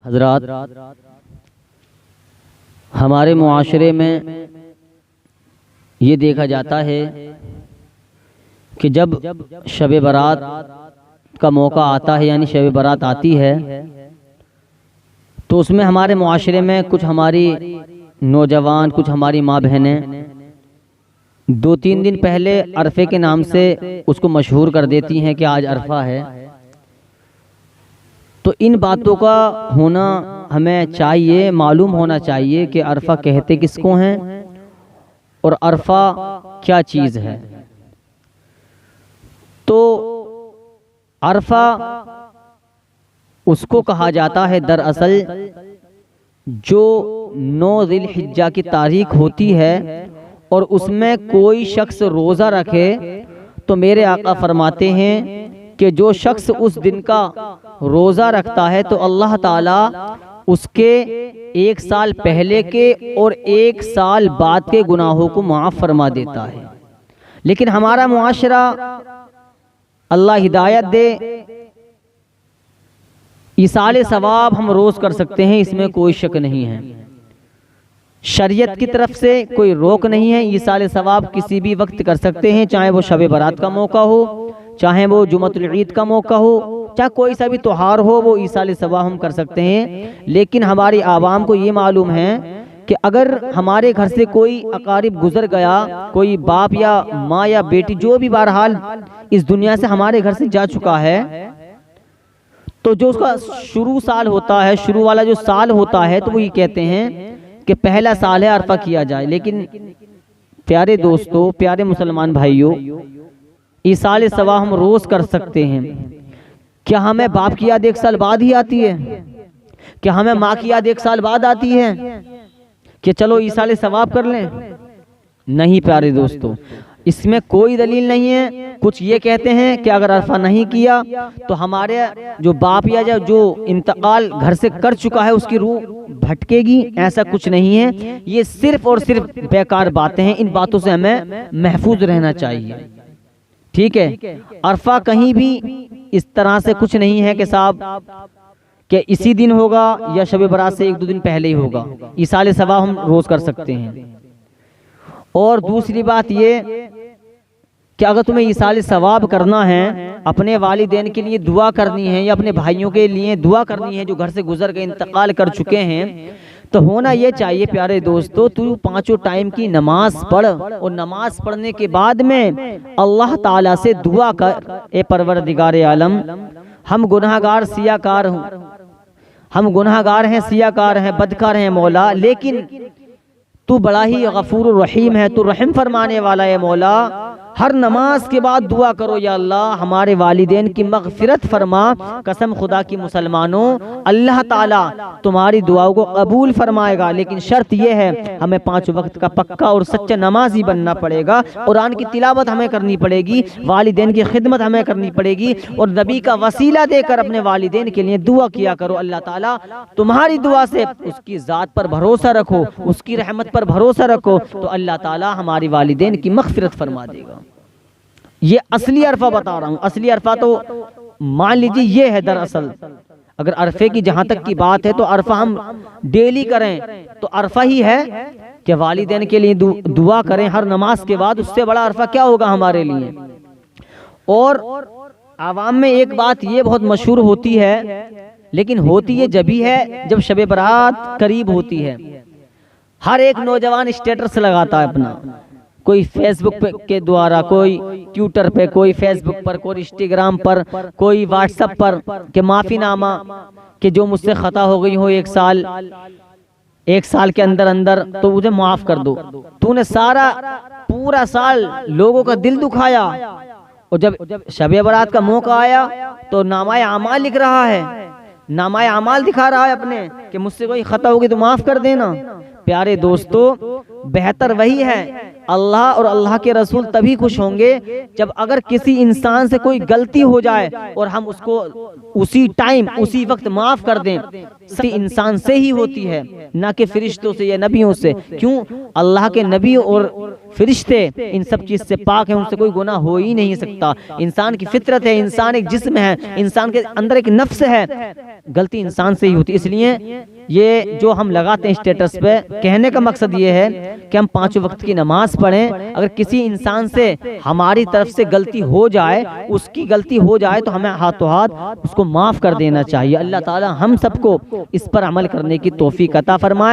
हज़रात, हमारे मुआशरे में ये देखा जाता है कि जब शब बारात का मौका आता है, यानी शब बारात आती है, तो उसमें हमारे मुआशरे में कुछ हमारी नौजवान, कुछ हमारी माँ बहनें 2-3 दिन पहले अरफे के नाम से उसको मशहूर कर देती हैं कि आज अरफा है। तो इन बातों का होना हमें चाहिए, मालूम होना चाहिए कि अरफा कहते किसको हैं और अरफा क्या चीज़ है। तो अरफा उसको कहा जाता है दरअसल जो 9 ज़िलहिज्जा की तारीख होती है और उसमें कोई शख्स रोज़ा रखे तो मेरे आका फरमाते हैं कि जो शख्स उस दिन का रोज़ा रखता है तो अल्लाह ताला उसके 1 साल पहले के और 1 साल बाद के गुनाहों को माफ़ फरमा देता है। लेकिन हमारा मुआशरा, अल्लाह हिदायत दे, ईसाल सवाब हम रोज़ कर सकते हैं, इसमें कोई शक नहीं है। शरीयत की तरफ से कोई रोक नहीं है, ईसाल सवाब किसी भी वक्त कर सकते हैं, चाहे वो शब बारात का मौका हो, चाहे वो जुमतुल ईद का मौका हो, चाहे कोई सा भी त्योहार हो, वो ईसाल सवाब हम कर सकते हैं। लेकिन हमारी आवाम को ये मालूम है कि अगर हमारे घर से कोई अकारिब गुजर गया, कोई बाप या माँ या बेटी जो भी बहरहाल इस दुनिया से हमारे घर से जा चुका है, तो जो उसका शुरू साल होता है, शुरू वाला जो साल होता है, तो वो ये कहते हैं कि पहला साल है, अरफा किया जाए। लेकिन प्यारे दोस्तों, प्यारे मुसलमान भाइयों, ईसाल सवाब हम रोज़ कर सकते हैं। क्या हमें बाप की याद 1 साल बाद ही आती है? क्या हमें माँ की याद 1 साल बाद आती है कि चलो ईसाल सवाब कर लें? नहीं प्यारे दोस्तों, इसमें कोई दलील नहीं है। कुछ ये कहते हैं कि अगर अरफा नहीं किया तो हमारे जो बाप या जो इंतकाल घर से कर चुका है उसकी रूह भटकेगी। ऐसा कुछ नहीं है, ये सिर्फ और सिर्फ बेकार बातें हैं। इन बातों से हमें महफूज रहना चाहिए, ठीक है। अरफा कहीं भी इस तरह से कुछ नहीं है कि साहब कि इसी दिन होगा या शब बारात से 1-2 दिन पहले ही होगा। ईसाल सवाब हम रोज़ कर सकते हैं। और दूसरी बात ये कि अगर तुम्हें ईसाल सवाब करना है, अपने वालिदैन के लिए दुआ करनी है या अपने भाइयों के लिए दुआ करनी है जो घर से गुजर गए, इंतकाल कर चुके हैं, तो होना ये चाहिए प्यारे दोस्तों, तू 5 टाइम की नमाज पढ़ और नमाज पढ़ने के बाद में अल्लाह ताला से दुआ कर, ए परवरदिगार आलम, हम गुनाहगार सियाकार हूँ, हम गुनाहगार हैं, सियाकार हैं, बदकार हैं मौला, लेकिन तू बड़ा ही गफूर रहीम है, तू रहम फरमाने वाला है मौला। हर नमाज के बाद दुआ करो, या अल्लाह हमारे वालिदैन की मग़फ़िरत फरमा। कसम खुदा की मुसलमानों, अल्लाह ताला तुम्हारी दुआओं को कबूल फरमाएगा, लेकिन शर्त यह है हमें 5 वक्त का पक्का और सच्चा नमाजी बनना पड़ेगा। कुरान की तिलावत हमें करनी पड़ेगी, वालिदैन की खिदमत हमें करनी पड़ेगी, और नबी का वसीला देकर अपने वालिदैन के लिए दुआ किया करो। अल्लाह ताला तुम्हारी दुआ से उसकी ज़ात पर भरोसा रखो, उसकी रहमत पर भरोसा रखो, तो अल्लाह ताला हमारी वालिदैन की मग़फ़िरत फरमा देगा। ये असली अरफा बता रहा हूँ। असली अरफा तो मान लीजिए ये है। दरअसल अगर अरफे की जहां तक की बात है तो अरफा हम डेली करें तो अरफा ही है कि वालिदैन के लिए दुआ करें हर नमाज के बाद। उससे बड़ा अरफा क्या होगा हमारे लिए। और आवाम में एक बात ये बहुत मशहूर होती है, लेकिन होती ये जभी है जब शब बारात करीब होती है। हर एक नौजवान स्टेटस लगाता है अपना, कोई फेसबुक पे के द्वारा, कोई ट्विटर पे, कोई फेसबुक पर, कोई इंस्टाग्राम पर, कोई व्हाट्सएप पर कि माफ़ीनामा कि जो मुझसे ख़ता हो गई हो 1 साल के अंदर अंदर, तो मुझे माफ़ कर दो। तूने पूरा साल लोगों का दिल दुखाया, और जब शब बारात का मौका आया तो नामाए अमाल लिख रहा है, नामाए अमाल दिखा रहा है अपने कि मुझसे कोई ख़ता होगी तो माफ़ कर देना। प्यारे दोस्तों, बेहतर वही है अल्लाह और अल्लाह के रसूल तभी खुश होंगे जब अगर किसी इंसान से कोई गलती हो जाए और हम उसको उसी टाइम उसी वक्त माफ कर दें। सही इंसान से ही होती है, ना कि फरिश्तों से या नबियों से। क्यों? अल्लाह के नबी और फरिश्ते इन सब चीज से पाक हैं, उनसे कोई गुनाह हो ही नहीं सकता। इंसान की फितरत है, इंसान एक जिस्म है, इंसान के अंदर एक नफ्स है, गलती इंसान से ही होती है। इसलिए ये जो हम लगाते हैं स्टेटस पे, कहने का मकसद ये है कि हम 5 वक्त की नमाज पढ़ें। अगर किसी इंसान से हमारी तरफ से गलती हो जाए, उसकी गलती हो जाए, तो हमें हाथों हाथ उसको माफ कर देना चाहिए। अल्लाह ताला हम सबको इस पर अमल करने की तौफीक अता फरमाए।